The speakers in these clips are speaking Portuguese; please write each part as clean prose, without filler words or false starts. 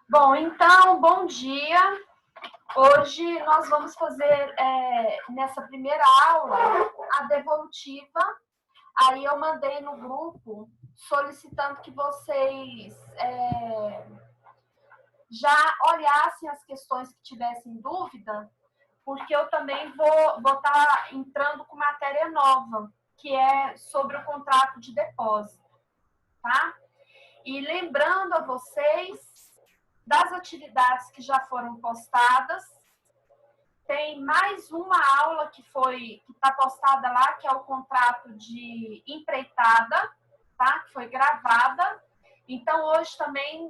Bom, então, bom dia. Hoje nós vamos fazer, nessa primeira aula, a devolutiva. Aí eu mandei no grupo solicitando que vocês já olhassem as questões que tivessem dúvida, porque eu também vou estar entrando com matéria nova, que é sobre o contrato de depósito, tá? E lembrando a vocês das atividades que já foram postadas. Tem mais uma aula que está postada lá, que é o contrato de empreitada, tá? Que foi gravada. Então, hoje também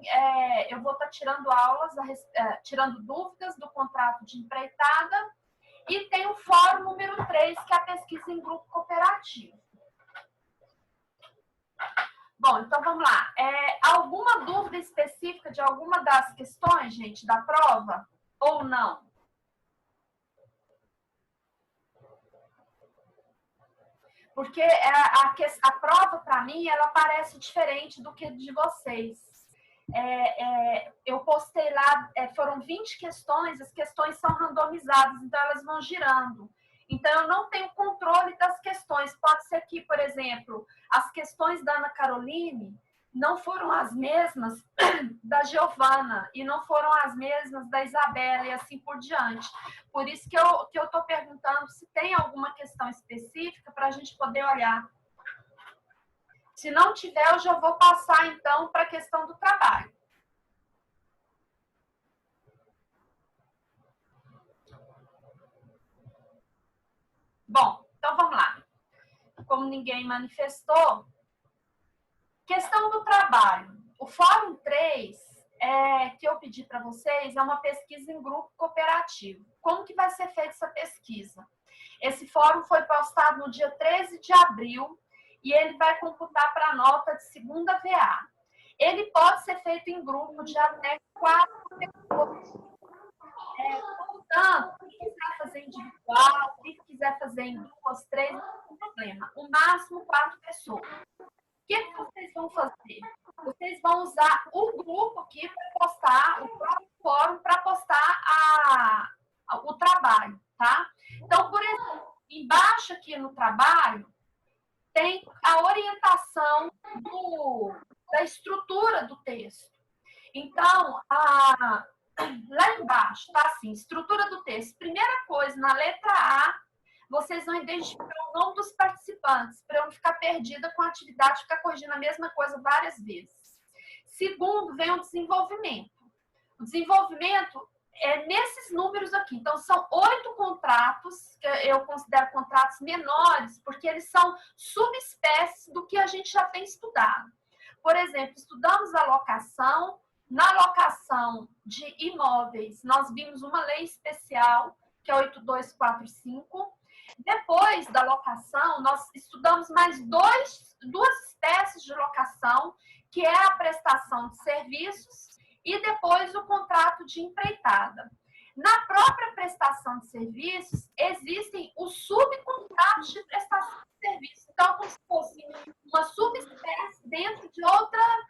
eu vou estar tirando tirando dúvidas do contrato de empreitada. E tem o fórum número 3, que é a pesquisa em grupo cooperativo. Bom, então vamos lá. Alguma dúvida específica de alguma das questões, gente, da prova? Ou não? Porque a prova, para mim, ela parece diferente do que de vocês. Eu postei lá, foram 20 questões, as questões são randomizadas, então elas vão girando. Então, eu não tenho controle das questões. Pode ser que, por exemplo, as questões da Ana Caroline não foram as mesmas da Giovana e não foram as mesmas da Isabela e assim por diante. Por isso que eu estou perguntando se tem alguma questão específica para a gente poder olhar. Se não tiver, eu já vou passar, então, para a questão do trabalho. Bom, então vamos lá. Como ninguém manifestou, questão do trabalho. O Fórum 3, que eu pedi para vocês, é uma pesquisa em grupo cooperativo. Como que vai ser feita essa pesquisa? Esse fórum foi postado no dia 13 de abril e ele vai computar para a nota de segunda VA. Ele pode ser feito em grupo de até 4 pessoas. Portanto, quem quiser fazer individual, quem quiser fazer em 2, 3, não tem problema. O máximo 4 pessoas. O que vocês vão fazer? Vocês vão usar o grupo aqui para postar, o próprio fórum para postar o trabalho, tá? Então, por exemplo, embaixo aqui no trabalho, tem a orientação da estrutura do texto. Então, lá embaixo, tá assim, estrutura do texto. Primeira coisa, na letra A, vocês vão identificar o nome dos participantes, para eu não ficar perdida com a atividade, ficar corrigindo a mesma coisa várias vezes. Segundo, vem o desenvolvimento. O desenvolvimento é nesses números aqui. Então, são 8 contratos, que eu considero contratos menores, porque eles são subespécies do que a gente já tem estudado. Por exemplo, estudamos a locação. Na locação de imóveis, nós vimos uma lei especial, que é 8245. Depois da locação, nós estudamos mais duas espécies de locação, que é a prestação de serviços e depois o contrato de empreitada. Na própria prestação de serviços, existem os subcontratos de prestação de serviços. Então, como se fosse uma subespécie dentro de outra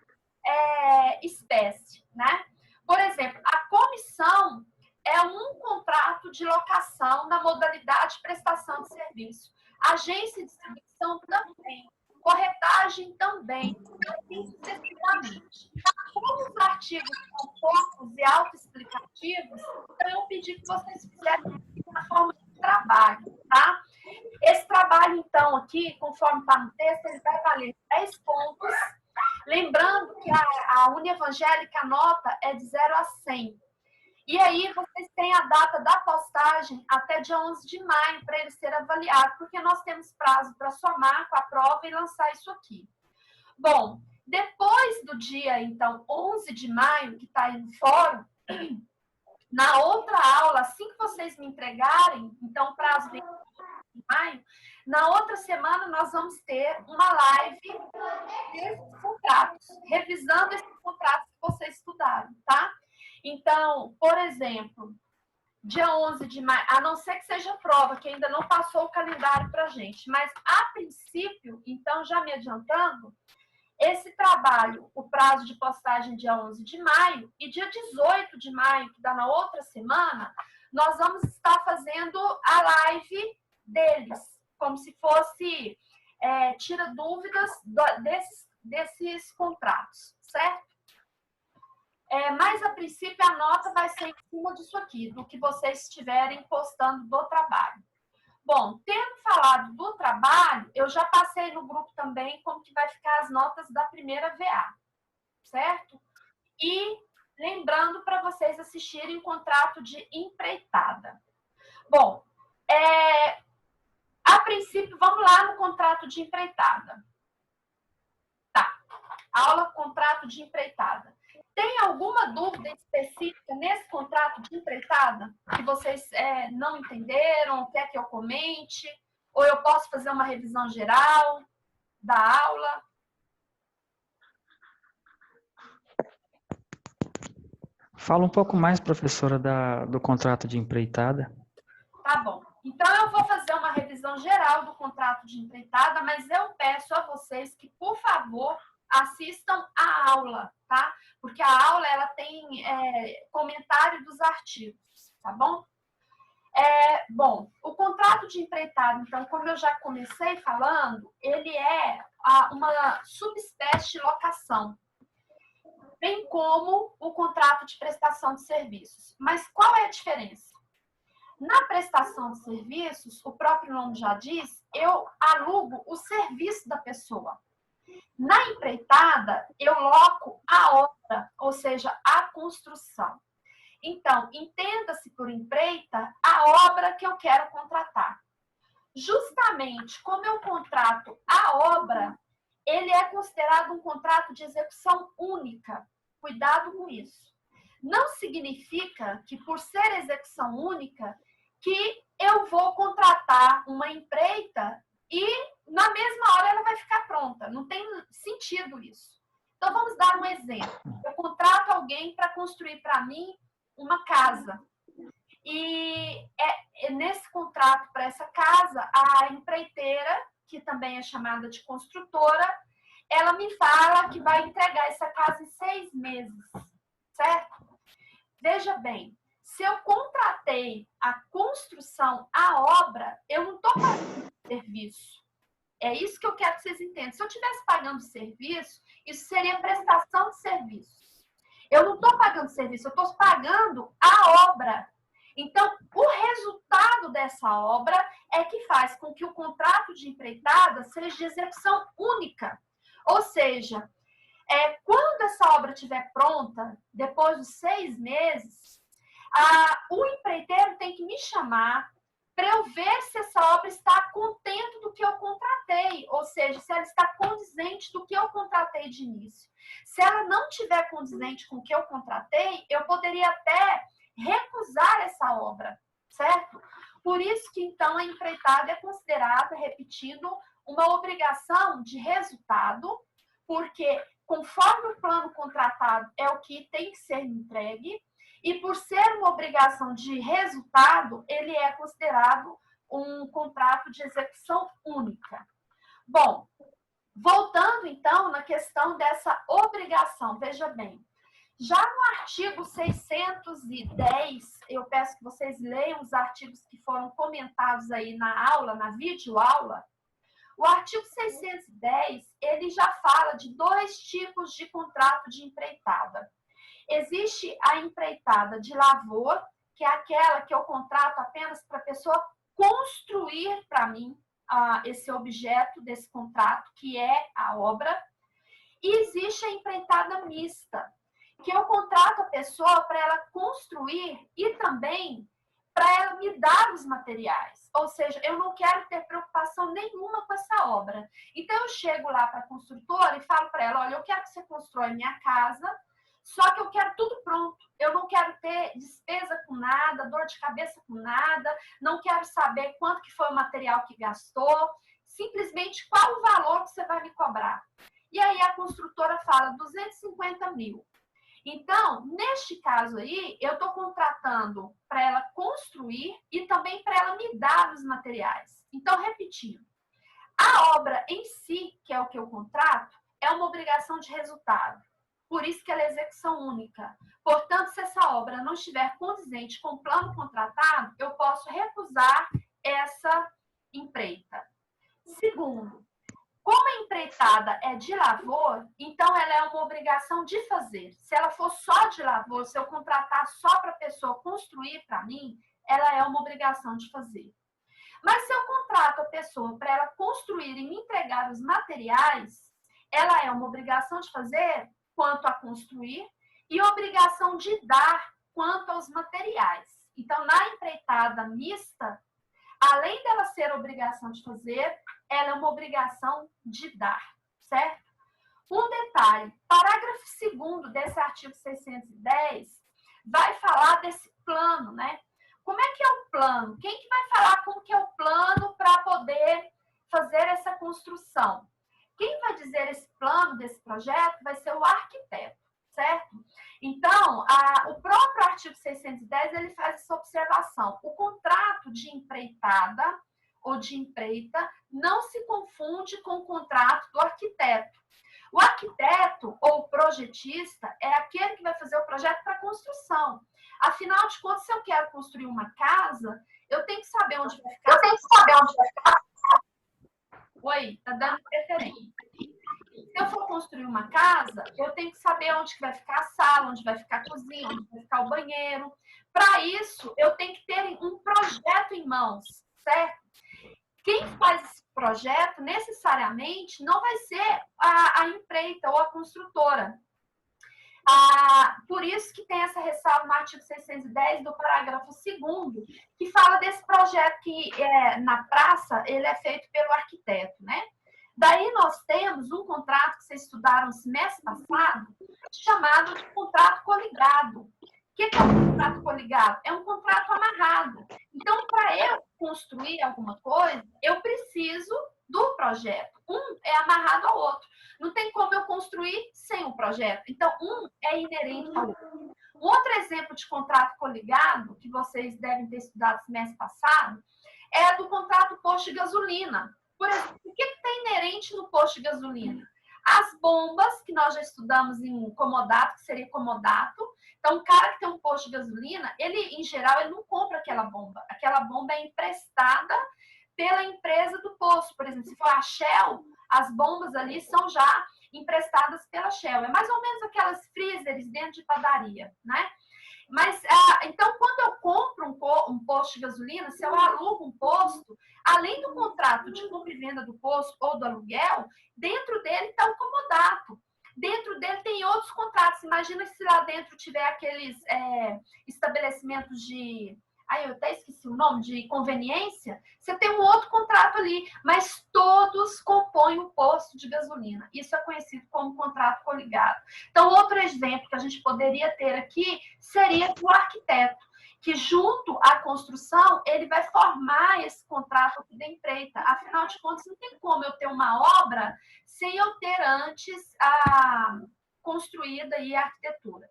espécie, né? Por exemplo, a comissão é um contrato de locação na modalidade prestação de serviço. Agência de distribuição também. Corretagem também. Assim sucessivamente. Como os artigos são poucos e autoexplicativos, então eu pedi que vocês fizessem uma forma de trabalho, tá? Esse trabalho, então, aqui, conforme está no texto, ele vai valer 10 pontos. Lembrando que a Unievangélica, a nota é de 0 a 100. E aí, vocês têm a data da postagem até dia 11 de maio para ele ser avaliado, porque nós temos prazo para somar com a prova e lançar isso aqui. Bom, depois do dia, então, 11 de maio, que está aí no fórum, na outra aula, assim que vocês me entregarem, então, prazo de maio, na outra semana nós vamos ter uma live desses contratos, revisando esses contratos que vocês estudaram, tá? Então, por exemplo, dia 11 de maio, a não ser que seja prova, que ainda não passou o calendário para a gente, mas a princípio, então, já me adiantando, Esse trabalho, o prazo de postagem dia 11 de maio e dia 18 de maio, que dá na outra semana, nós vamos estar fazendo a live deles, como se fosse tira dúvidas desses contratos, certo? Mas, a princípio, a nota vai ser em cima disso aqui, do que vocês estiverem postando do trabalho. Bom, tendo falado do trabalho, eu já passei no grupo também como que vai ficar as notas da primeira VA, certo? E lembrando para vocês assistirem o contrato de empreitada. Bom, a princípio, vamos lá no contrato de empreitada. Tá, aula contrato de empreitada. Tem alguma dúvida específica nesse contrato de empreitada que vocês não entenderam, quer que eu comente? Ou eu posso fazer uma revisão geral da aula? Fala um pouco mais, professora, do contrato de empreitada. Tá bom. Então, eu vou fazer uma revisão geral do contrato de empreitada, mas eu peço a vocês que, por favor, assistam a aula, tá? Porque a aula, ela tem comentário dos artigos, tá bom? Bom, o contrato de empreitada, então, como eu já comecei falando, ele é uma subespécie de locação, bem como o contrato de prestação de serviços. Mas qual é a diferença? Na prestação de serviços, o próprio nome já diz, eu alugo o serviço da pessoa. Na empreitada, eu loco a obra, ou seja, a construção. Então, entenda-se por empreita a obra que eu quero contratar. Justamente como eu contrato a obra, ele é considerado um contrato de execução única. Cuidado com isso. Não significa que, por ser execução única, que eu vou contratar uma empreita e na mesma hora ela vai ficar pronta. Não tem sentido isso. Então, vamos dar um exemplo. Eu contrato alguém para construir para mim uma casa. E nesse contrato para essa casa, a empreiteira, que também é chamada de construtora, ela me fala que vai entregar essa casa em 6 meses, certo? Veja bem, se eu contratei a construção, a obra, eu não estou pagando serviço. É isso que eu quero que vocês entendam. Se eu estivesse pagando serviço, isso seria prestação de serviço. Eu não estou pagando serviço, eu estou pagando a obra. Então, o resultado dessa obra é que faz com que o contrato de empreitada seja de execução única. Ou seja, quando essa obra estiver pronta, depois dos 6 meses, o empreiteiro tem que me chamar para eu ver se essa obra está contente do que eu contratei, ou seja, se ela está condizente do que eu contratei de início. Se ela não estiver condizente com o que eu contratei, eu poderia até recusar essa obra, certo? Por isso que, então, a empreitada é considerada, repetindo, uma obrigação de resultado, porque conforme o plano contratado é o que tem que ser entregue, e por ser uma obrigação de resultado, ele é considerado um contrato de execução única. Bom, voltando então na questão dessa obrigação, veja bem, já no artigo 610, eu peço que vocês leiam os artigos que foram comentados aí na aula, na videoaula. O artigo 610, ele já fala de 2 tipos de contrato de empreitada. Existe a empreitada de lavor, que é aquela que eu contrato apenas para a pessoa construir para mim esse objeto desse contrato, que é a obra. E existe a empreitada mista, que eu contrato a pessoa para ela construir e também para ela me dar os materiais. Ou seja, eu não quero ter preocupação nenhuma com essa obra. Então, eu chego lá para a construtora e falo para ela, olha, eu quero que você constrói minha casa, só que eu quero tudo pronto. Eu não quero ter despesa com nada, dor de cabeça com nada, não quero saber quanto que foi o material que gastou, simplesmente qual o valor que você vai me cobrar. E aí a construtora fala 250 mil. Então, neste caso aí, eu estou contratando para ela construir e também para ela me dar os materiais. Então, repetindo, a obra em si, que é o que eu contrato, é uma obrigação de resultado. Por isso que ela é execução única. Portanto, se essa obra não estiver condizente com o plano contratado, eu posso recusar essa empreita. Segundo, como a empreitada é de lavor, então ela é uma obrigação de fazer. Se ela for só de lavor, se eu contratar só para a pessoa construir para mim, ela é uma obrigação de fazer. Mas se eu contrato a pessoa para ela construir e me entregar os materiais, ela é uma obrigação de fazer quanto a construir e obrigação de dar quanto aos materiais. Então, na empreitada mista, além dela ser obrigação de fazer, ela é uma obrigação de dar, certo? Um detalhe, parágrafo 2º desse artigo 610 vai falar desse plano, né? Como é que é o plano? Quem que vai falar como que é o plano para poder fazer essa construção? Quem vai dizer esse plano desse projeto vai ser o arquiteto, certo? Então, o próprio artigo 610, ele faz essa observação. O contrato de empreitada ou de empreita não se confunde com o contrato do arquiteto. O arquiteto ou projetista é aquele que vai fazer o projeto para construção. Afinal de contas, se eu quero construir uma casa, eu tenho que saber onde vai ficar. Oi, tá dando preferência. Se eu for construir uma casa, eu tenho que saber onde que vai ficar a sala, onde vai ficar a cozinha, onde vai ficar o banheiro. Para isso, eu tenho que ter um projeto em mãos, certo? Quem faz esse projeto, necessariamente, não vai ser a empreita ou a construtora. Por isso que tem essa ressalva no artigo 610 do parágrafo 2º, que fala desse projeto que, na praça, ele é feito pelo arquiteto, né? Daí nós temos um contrato que vocês estudaram no semestre passado, chamado de contrato coligado. O que é um contrato coligado? É um contrato amarrado. Então, para eu construir alguma coisa, eu preciso do projeto. Um é amarrado ao outro. Não tem como eu construir sem o projeto. Então, um é inerente ao outro. Um outro exemplo de contrato coligado, que vocês devem ter estudado no semestre passado, é do contrato posto de gasolina. Por exemplo, o que tem inerente no posto de gasolina? As bombas, que nós já estudamos em comodato, que seria comodato. Então, o cara que tem um posto de gasolina, ele, em geral, ele não compra aquela bomba. Aquela bomba é emprestada pela empresa do posto. Por exemplo, se for a Shell, as bombas ali são já emprestadas pela Shell. É mais ou menos aquelas freezers dentro de padaria, né? Mas, então, quando eu compro um posto de gasolina, se eu alugo um posto, além do contrato de compra e venda do posto ou do aluguel, dentro dele está o comodato. Dentro dele tem outros contratos. Imagina se lá dentro tiver aqueles estabelecimentos de... eu até esqueci o nome, de conveniência. Você tem um outro contrato ali, mas todos compõem o posto de gasolina. Isso é conhecido como contrato coligado. Então, outro exemplo que a gente poderia ter aqui seria o arquiteto, que junto à construção, ele vai formar esse contrato aqui da empreita. Afinal de contas, não tem como eu ter uma obra sem eu ter antes construída aí a arquitetura.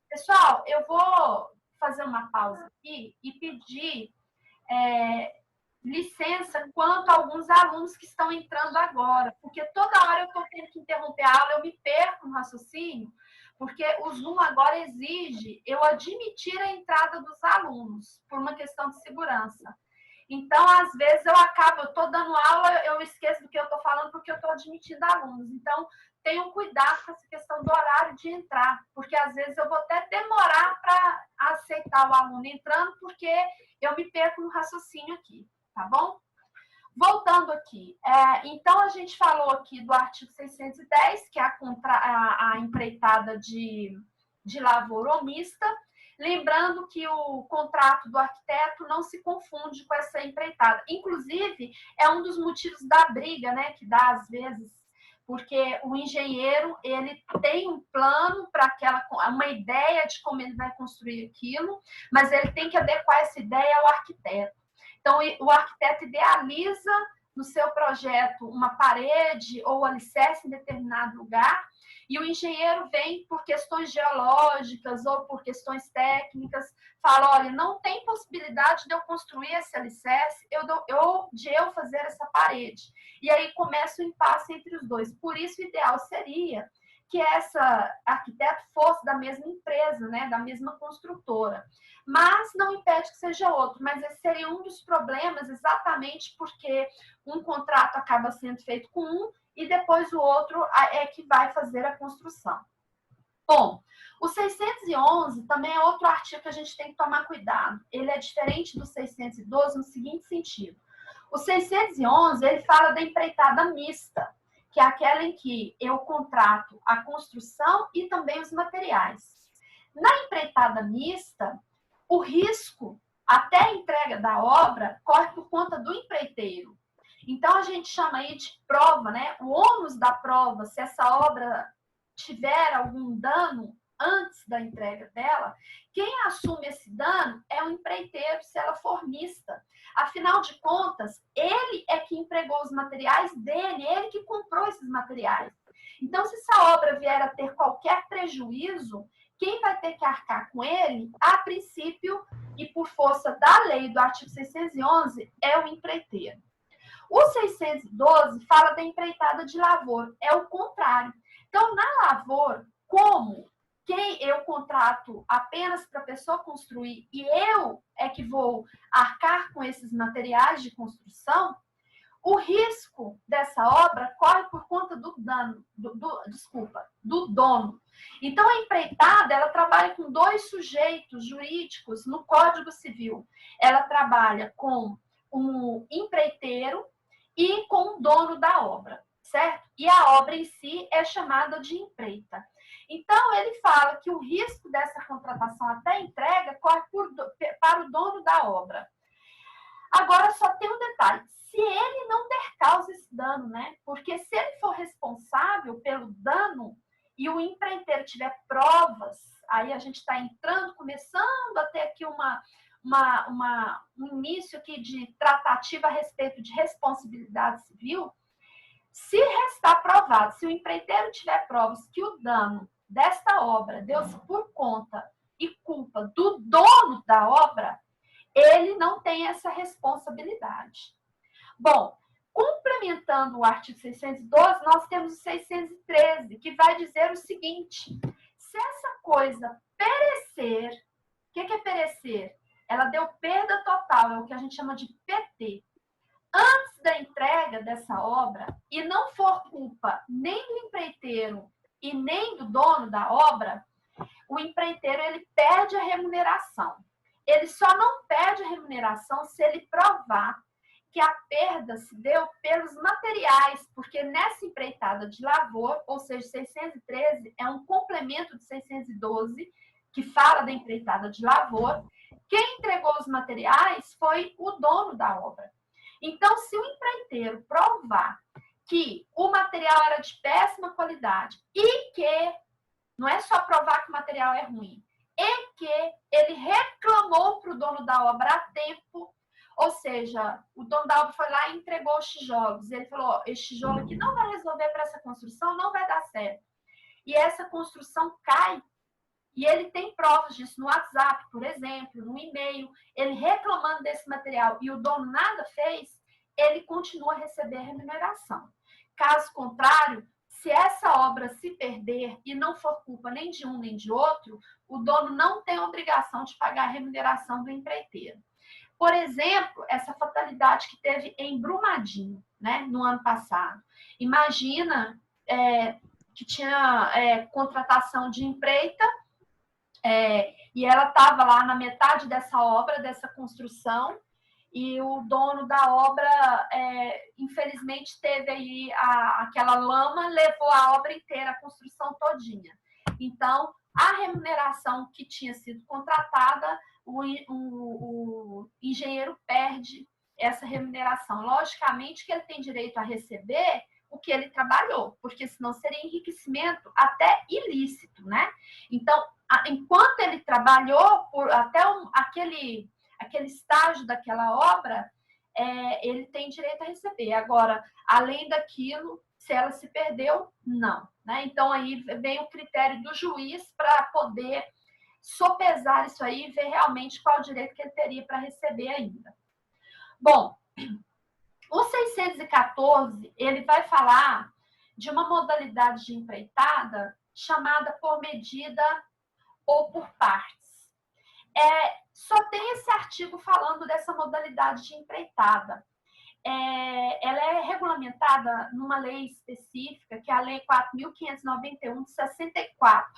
Pessoal, eu vou fazer uma pausa aqui e pedir licença quanto a alguns alunos que estão entrando agora, porque toda hora eu estou tendo que interromper a aula, eu me perco no raciocínio, porque o Zoom agora exige eu admitir a entrada dos alunos, por uma questão de segurança. Então, às vezes, eu estou dando aula, eu esqueço do que eu estou falando, porque eu estou admitindo alunos. Então, tenham cuidado com essa questão do horário de entrar, porque às vezes eu vou até demorar para aceitar o aluno entrando, porque eu me perco no raciocínio aqui, tá bom? Voltando aqui, então a gente falou aqui do artigo 610, que é a empreitada de lavoura ou mista, lembrando que o contrato do arquiteto não se confunde com essa empreitada. Inclusive, é um dos motivos da briga, né, que dá às vezes, porque o engenheiro, ele tem um plano para uma ideia de como ele vai construir aquilo, mas ele tem que adequar essa ideia ao arquiteto. Então, o arquiteto idealiza no seu projeto uma parede ou alicerce em determinado lugar, e o engenheiro vem por questões geológicas ou por questões técnicas, fala, olha, não tem possibilidade de eu construir esse alicerce, de eu fazer essa parede. E aí começa o impasse entre os dois. Por isso, o ideal seria que essa arquiteto fosse da mesma empresa, né, da mesma construtora. Mas não impede que seja outro. Mas esse seria um dos problemas, exatamente porque um contrato acaba sendo feito com um e depois o outro é que vai fazer a construção. Bom, o 611 também é outro artigo que a gente tem que tomar cuidado. Ele é diferente do 612 no seguinte sentido. O 611, ele fala da empreitada mista, que é aquela em que eu contrato a construção e também os materiais. Na empreitada mista, o risco até a entrega da obra corre por conta do empreiteiro. Então, a gente chama aí de prova, né? O ônus da prova, se essa obra tiver algum dano antes da entrega dela, quem assume esse dano é o empreiteiro, se ela for mista. Afinal de contas, ele é que empregou os materiais dele, ele que comprou esses materiais. Então, se essa obra vier a ter qualquer prejuízo, quem vai ter que arcar com ele, a princípio, e por força da lei do artigo 611, é o empreiteiro. O 612 fala da empreitada de lavor, é o contrário. Então, na lavor, como quem eu contrato apenas para a pessoa construir e eu é que vou arcar com esses materiais de construção, o risco dessa obra corre por conta do dono. Então, a empreitada, ela trabalha com dois sujeitos jurídicos no Código Civil. Ela trabalha com um empreiteiro e com o dono da obra, certo? E a obra em si é chamada de empreita. Então, ele fala que o risco dessa contratação até a entrega corre para o dono da obra. Agora, só tem um detalhe. Se ele não der causa esse dano, né? Porque se ele for responsável pelo dano e o empreiteiro tiver provas, aí a gente está começando a ter aqui um início aqui de tratativa a respeito de responsabilidade civil. Se restar provado, se o empreiteiro tiver provas que o dano desta obra deu-se por conta e culpa do dono da obra, ele não tem essa responsabilidade. Bom, complementando o artigo 612, nós temos o 613, que vai dizer o seguinte: se essa coisa perecer, o que é perecer? Ela deu perda total, é o que a gente chama de PT. Antes da entrega dessa obra, e não for culpa nem do empreiteiro e nem do dono da obra, o empreiteiro ele perde a remuneração. Ele só não perde a remuneração se ele provar que a perda se deu pelos materiais, porque nessa empreitada de lavor, ou seja, 613 é um complemento de 612, que fala da empreitada de lavor, quem entregou os materiais foi o dono da obra. Então, se o empreiteiro provar que o material era de péssima qualidade e que, não é só provar que o material é ruim, e que ele reclamou para o dono da obra a tempo, ou seja, o dono da obra foi lá e entregou os tijolos. Ele falou, esse tijolo aqui não vai resolver para essa construção, não vai dar certo. E essa construção cai. E ele tem provas disso no WhatsApp, por exemplo, no e-mail, ele reclamando desse material e o dono nada fez, ele continua a receber a remuneração. Caso contrário, se essa obra se perder e não for culpa nem de um nem de outro, o dono não tem obrigação de pagar a remuneração do empreiteiro. Por exemplo, essa fatalidade que teve em Brumadinho, né, no ano passado. Imagina que tinha contratação de empreita e ela estava lá na metade dessa obra, dessa construção, e o dono da obra, infelizmente, teve aí aquela lama, levou a obra inteira, a construção todinha. Então, a remuneração que tinha sido contratada, o engenheiro perde essa remuneração. Logicamente que ele tem direito a receber o que ele trabalhou, porque senão seria enriquecimento até ilícito, né? Então, enquanto ele trabalhou, até aquele estágio daquela obra, ele tem direito a receber. Agora, além daquilo, se ela se perdeu, não. Né? Então, aí vem o critério do juiz para poder sopesar isso aí e ver realmente qual o direito que ele teria para receber ainda. Bom, o 614, ele vai falar de uma modalidade de empreitada chamada por medida ou por partes. Só tem esse artigo falando dessa modalidade de empreitada. Ela é regulamentada numa lei específica, que é a Lei 4.591 de 64.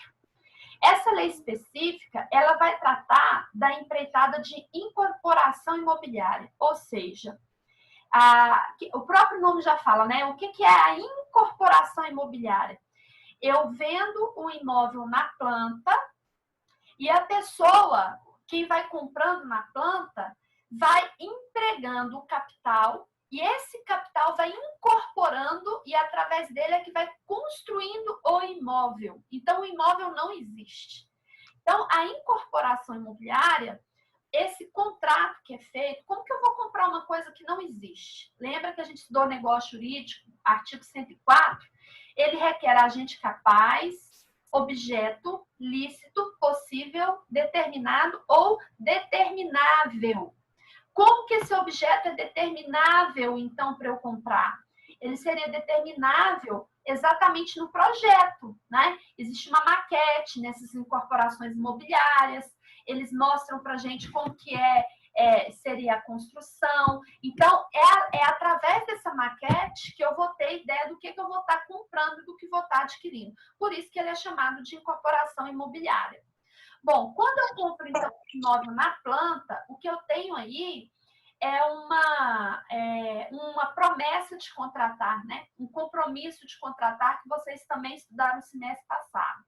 Essa lei específica, ela vai tratar da empreitada de incorporação imobiliária, ou seja, o próprio nome já fala, né? O que é a incorporação imobiliária? Eu vendo um imóvel na planta e a pessoa, quem vai comprando na planta, vai empregando o capital e esse capital vai incorporando e através dele é que vai construindo o imóvel. Então, o imóvel não existe. Então, a incorporação imobiliária, esse contrato que é feito, como que eu vou comprar uma coisa que não existe? Lembra que a gente estudou negócio jurídico, artigo 104? Ele requer agente capaz, objeto, lícito, possível, determinado ou determinável. Como que esse objeto é determinável, então, para eu comprar? Ele seria determinável exatamente no projeto, né? Existe uma maquete nessas incorporações imobiliárias, eles mostram para a gente como que seria a construção. Então, é através dessa maquete que eu vou ter ideia do que eu vou estar comprando e do que vou estar adquirindo. Por isso que ele é chamado de incorporação imobiliária. Bom, quando eu compro, então, imóvel na planta, o que eu tenho aí é uma promessa de contratar, né? Um compromisso de contratar que vocês também estudaram no semestre passado.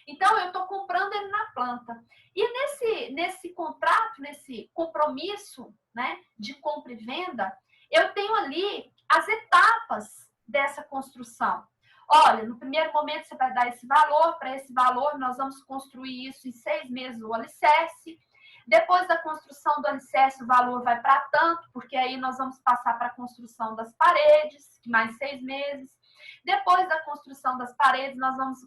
Então, eu estou comprando ele na planta. E nesse contrato, nesse compromisso, né, de compra e venda, eu tenho ali as etapas dessa construção. Olha, no primeiro momento você vai dar esse valor, para esse valor nós vamos construir isso em 6 meses o alicerce. Depois da construção do alicerce, o valor vai para tanto, porque aí nós vamos passar para a construção das paredes, mais 6 meses. Depois da construção das paredes, nós vamos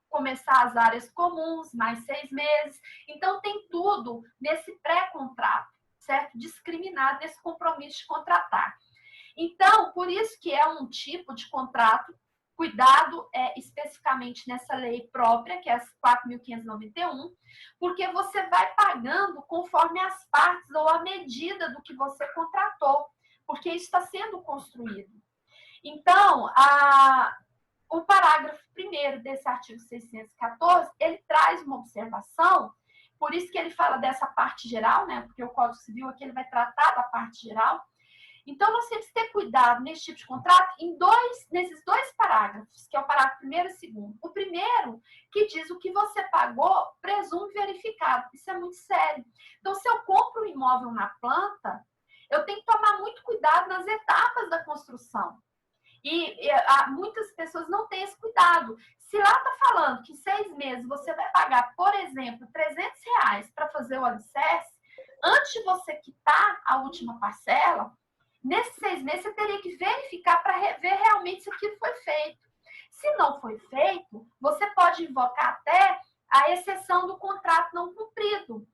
começar as áreas comuns, mais 6 meses. Então, tem tudo nesse pré-contrato, certo? Discriminado nesse compromisso de contratar. Então, por isso que é um tipo de contrato. Cuidado especificamente nessa lei própria, que é a 4.591, porque você vai pagando conforme as partes ou a medida do que você contratou, porque isso está sendo construído. Então, o parágrafo 1º desse artigo 614, ele traz uma observação, por isso que ele fala dessa parte geral, né? Porque o Código Civil aqui ele vai tratar da parte geral. Então, nós temos que ter cuidado nesse tipo de contrato nesses 2 parágrafos, que é o parágrafo 1º e 2º. O primeiro, que diz o que você pagou, presume verificado. Isso é muito sério. Então, se eu compro um imóvel na planta, eu tenho que tomar muito cuidado nas etapas da construção. E muitas pessoas não têm esse cuidado. Se lá está falando que em 6 meses você vai pagar, por exemplo, R$300 para fazer o alicerce, antes de você quitar a última parcela, nesses 6 meses, você teria que verificar para ver realmente se aquilo foi feito. Se não foi feito, você pode invocar até a exceção do contrato não cumprido,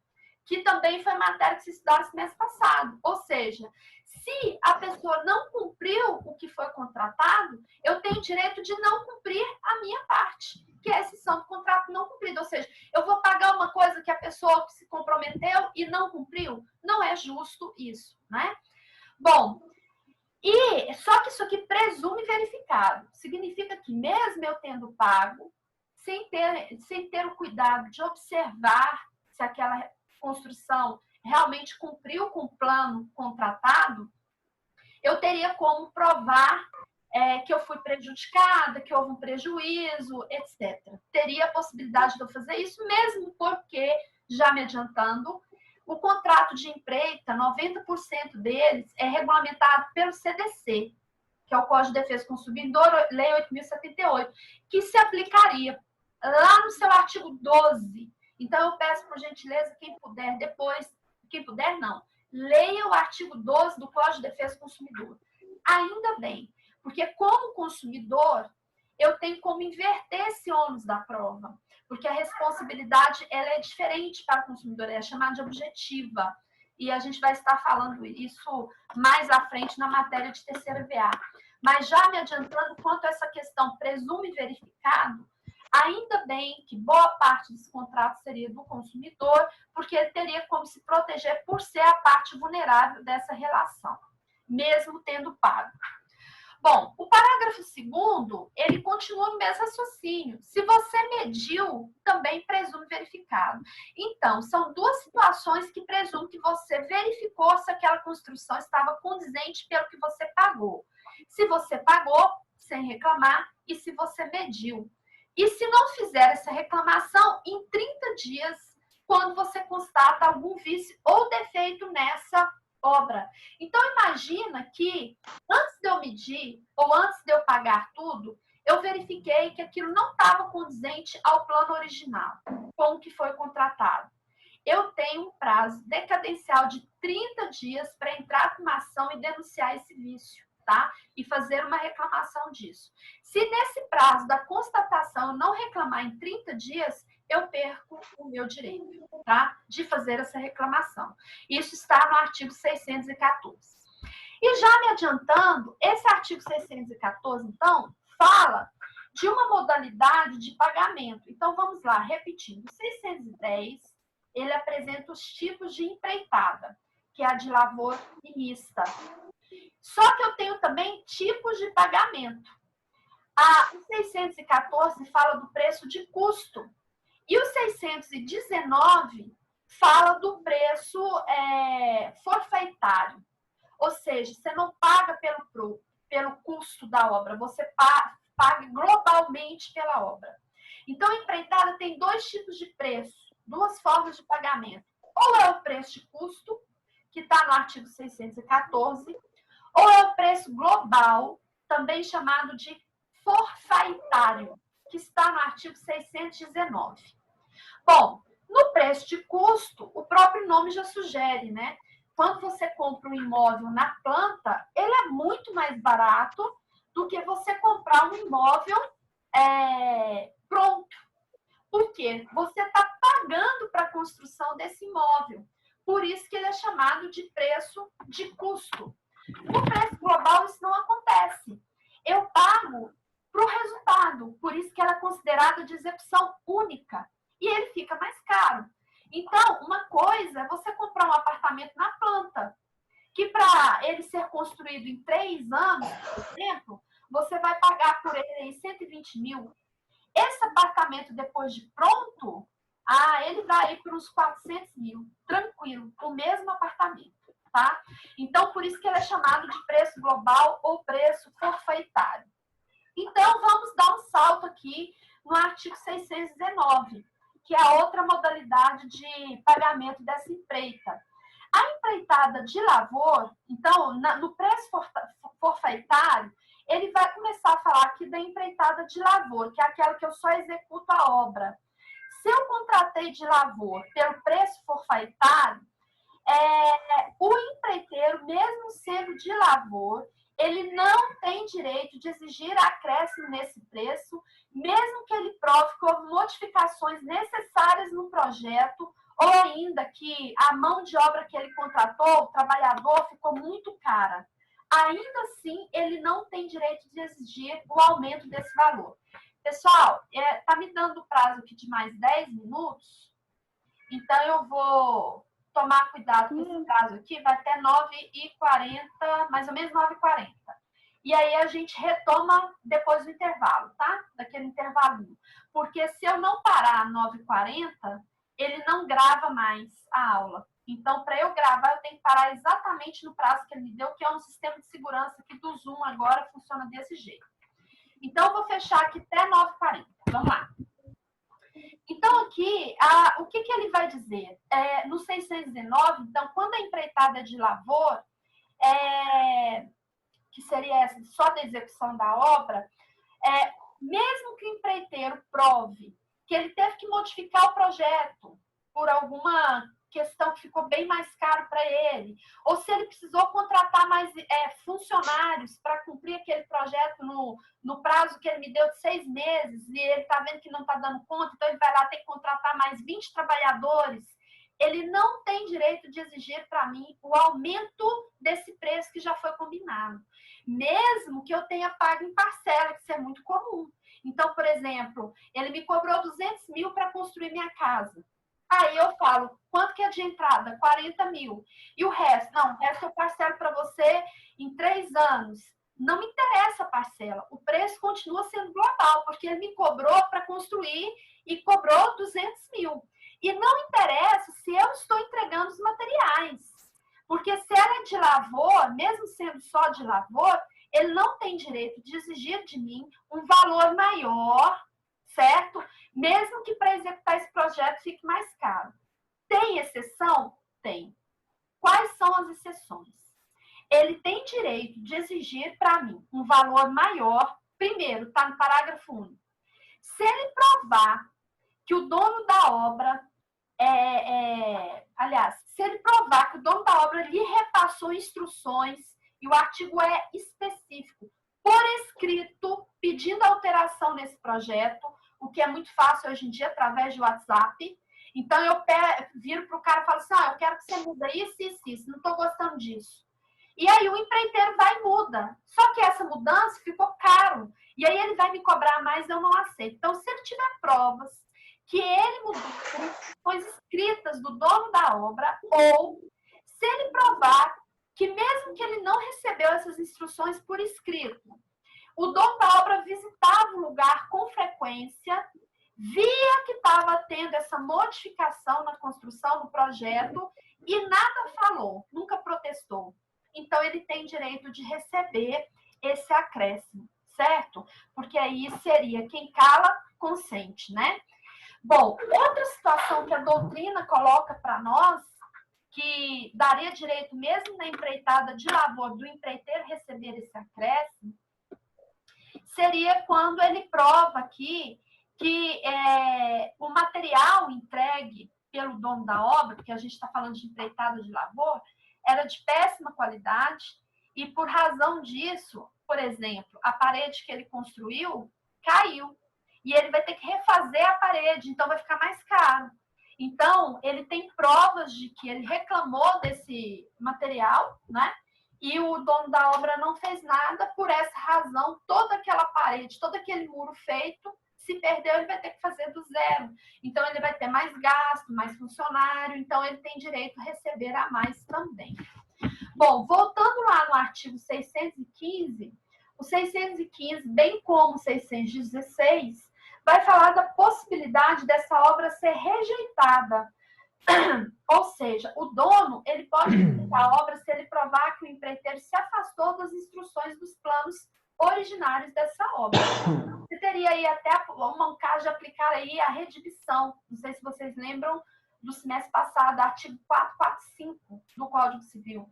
que também foi matéria que se estudou no semestre passado. Ou seja, se a pessoa não cumpriu o que foi contratado, eu tenho direito de não cumprir a minha parte, que é a exceção do contrato não cumprido. Ou seja, eu vou pagar uma coisa que a pessoa se comprometeu e não cumpriu? Não é justo isso, né? Bom, só que isso aqui presume verificado. Significa que mesmo eu tendo pago, sem ter o cuidado de observar se aquela construção realmente cumpriu com o plano contratado, eu teria como provar que eu fui prejudicada, que houve um prejuízo, etc. Teria a possibilidade de eu fazer isso, mesmo porque, já me adiantando, o contrato de empreita, 90% deles é regulamentado pelo CDC, que é o Código de Defesa do Consumidor, Lei 8.078, que se aplicaria lá no seu artigo 12. Então, eu peço, por gentileza, quem puder depois, quem puder não, leia o artigo 12 do Código de Defesa do Consumidor. Ainda bem, porque como consumidor, eu tenho como inverter esse ônus da prova, porque a responsabilidade ela é diferente para o consumidor, é chamada de objetiva. E a gente vai estar falando isso mais à frente na matéria de terceira VA. Mas já me adiantando quanto a essa questão presume verificado, ainda bem que boa parte desse contrato seria do consumidor, porque ele teria como se proteger por ser a parte vulnerável dessa relação, mesmo tendo pago. Bom, o parágrafo 2º, ele continua no mesmo raciocínio. Se você mediu, também presume verificado. Então, são duas situações que presumem que você verificou se aquela construção estava condizente pelo que você pagou. Se você pagou, sem reclamar, e se você mediu. E se não fizer essa reclamação, em 30 dias, quando você constata algum vício ou defeito nessa obra. Então, imagina que antes de eu medir ou antes de eu pagar tudo, eu verifiquei que aquilo não estava condizente ao plano original, com o que foi contratado. Eu tenho um prazo decadencial de 30 dias para entrar com uma ação e denunciar esse vício, tá? E fazer uma reclamação disso. Se nesse prazo da constatação eu não reclamar em 30 dias, eu perco o meu direito, tá? De fazer essa reclamação. Isso está no artigo 614. E já me adiantando, esse artigo 614, então, fala de uma modalidade de pagamento. Então, vamos lá, repetindo. O 610, ele apresenta os tipos de empreitada, que é a de lavor e mista. Só que eu tenho também tipos de pagamento. O 614 fala do preço de custo. E o 619 fala do preço forfaitário. Ou seja, você não paga pelo custo da obra, você paga globalmente pela obra. Então, a empreitada tem dois tipos de preço, duas formas de pagamento. Ou é o preço de custo, que está no artigo 614, ou é o preço global, também chamado de forfaitário, que está no artigo 619. Bom, no preço de custo, o próprio nome já sugere, né? Quando você compra um imóvel na planta, ele é muito mais barato do que você comprar um imóvel pronto. Por quê? Você está pagando para a construção desse imóvel. Por isso que ele é chamado de preço de custo. No preço global, isso não acontece. Eu pago para o resultado. Por isso que ela é considerada de execução única. E ele fica mais caro. Então, uma coisa é você comprar um apartamento na planta, que para ele ser construído em 3 anos, por exemplo, você vai pagar por ele em 120 mil. Esse apartamento, depois de pronto, ele vai ir para uns 400 mil, tranquilo, o mesmo apartamento, tá? Então, por isso que ele é chamado de preço global ou preço forfaitário. Então, vamos dar um salto aqui no artigo 619, que é a outra modalidade de pagamento dessa empreita. A empreitada de lavor, então, no preço forfaitário, ele vai começar a falar aqui da empreitada de lavor, que é aquela que eu só executo a obra. Se eu contratei de lavor pelo preço forfaitário, o empreiteiro, mesmo sendo de lavor, ele não tem direito de exigir acréscimo nesse preço, mesmo que ele prove que houve modificações necessárias no projeto, ou ainda que a mão de obra que ele contratou, o trabalhador, ficou muito cara. Ainda assim, ele não tem direito de exigir o aumento desse valor. Pessoal, está me dando prazo aqui de mais 10 minutos, então eu vou tomar cuidado com esse prazo aqui, vai até 9h40, mais ou menos 9h40. E aí a gente retoma depois do intervalo, tá? Daquele intervalinho. Porque se eu não parar 9h40, ele não grava mais a aula. Então, para eu gravar, eu tenho que parar exatamente no prazo que ele me deu, que é um sistema de segurança que do Zoom agora funciona desse jeito. Então, eu vou fechar aqui até 9h40. Vamos lá. Então, aqui, o que ele vai dizer? No 619, então, quando a empreitada é de lavor, que seria essa, só da execução da obra, mesmo que o empreiteiro prove que ele teve que modificar o projeto por alguma questão que ficou bem mais caro para ele, ou se ele precisou contratar mais funcionários para cumprir aquele projeto no prazo que ele me deu de 6 meses, e ele está vendo que não está dando conta, então ele vai lá ter que contratar mais 20 trabalhadores. Ele não tem direito de exigir para mim o aumento desse preço que já foi combinado, mesmo que eu tenha pago em parcela, que isso é muito comum. Então, por exemplo, ele me cobrou 200 mil para construir minha casa. Aí eu falo, quanto que é de entrada? 40 mil. E o resto? Não, o resto eu parcelo para você em 3 anos. Não me interessa a parcela. O preço continua sendo global, porque ele me cobrou para construir e cobrou 200 mil. E não interessa se eu estou entregando os materiais. Porque se ela é de lavor, mesmo sendo só de lavor, ele não tem direito de exigir de mim um valor maior, certo? Mesmo que para executar esse projeto fique mais caro. Tem exceção? Tem. Quais são as exceções? Ele tem direito de exigir para mim um valor maior, primeiro, está no parágrafo único. Se ele provar que o dono da obra, aliás, se ele provar que o dono da obra lhe repassou instruções, e o artigo é específico, por escrito, pedindo alteração nesse projeto, o que é muito fácil hoje em dia, através de WhatsApp. Então, eu viro para o cara e falo assim, eu quero que você muda isso, isso, isso, não estou gostando disso. E aí o empreiteiro vai e muda. Só que essa mudança ficou caro. E aí ele vai me cobrar mais, eu não aceito. Então, se ele tiver provas que ele mudou por instruções escritas do dono da obra, ou se ele provar que mesmo que ele não recebeu essas instruções por escrito, o dono da obra visitava o lugar com frequência, via que estava tendo essa modificação na construção do projeto e nada falou, nunca protestou. Então, ele tem direito de receber esse acréscimo, certo? Porque aí seria quem cala, consente, né? Bom, outra situação que a doutrina coloca para nós, que daria direito mesmo na empreitada de lavor do empreiteiro receber esse acréscimo, seria quando ele prova aqui que o material entregue pelo dono da obra, porque a gente está falando de empreitada de lavor, era de péssima qualidade e por razão disso, por exemplo, a parede que ele construiu caiu e ele vai ter que refazer a parede, então vai ficar mais caro. Então, ele tem provas de que ele reclamou desse material, né? E o dono da obra não fez nada, por essa razão, toda aquela parede, todo aquele muro feito, se perdeu, ele vai ter que fazer do zero. Então, ele vai ter mais gasto, mais funcionário, então ele tem direito a receber a mais também. Bom, voltando lá no artigo 615, o 615, bem como o 616, vai falar da possibilidade dessa obra ser rejeitada. Ou seja, o dono, ele pode rejeitar a obra se ele provar que o empreiteiro se afastou das instruções dos planos originários dessa obra. Você teria aí até uma caso de aplicar aí a redibição. Não sei se vocês lembram do semestre passado, artigo 445 do Código Civil.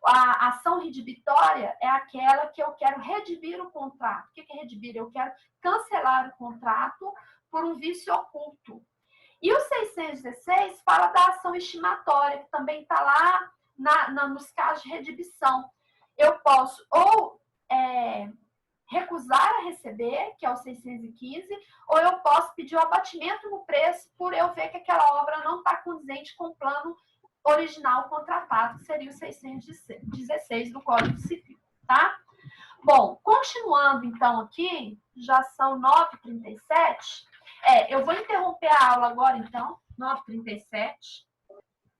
A ação redibitória é aquela que eu quero redibir o contrato. O que é redibir? Eu quero cancelar o contrato por um vício oculto. E o 616 fala da ação estimatória, que também está lá nos casos de redibição. Eu posso ou recusar a receber, que é o 615, ou eu posso pedir o abatimento no preço por eu ver que aquela obra não está condizente com o plano original contratado, que seria o 616 do Código Civil, tá? Bom, continuando então aqui, já são 9h37, eu vou interromper a aula agora então, 9h37,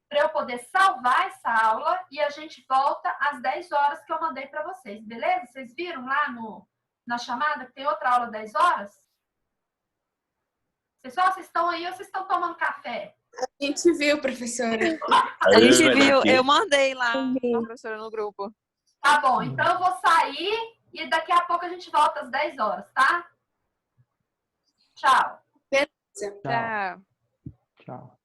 para eu poder salvar essa aula e a gente volta às 10 horas que eu mandei para vocês, beleza? Vocês viram lá na chamada que tem outra aula 10 horas? Pessoal, vocês estão aí ou vocês estão tomando café? A gente viu, professora. A gente viu, eu mandei lá, professora, no grupo. Tá bom, então eu vou sair e daqui a pouco a gente volta às 10 horas, tá? Tchau. Beleza. Tchau. Tchau.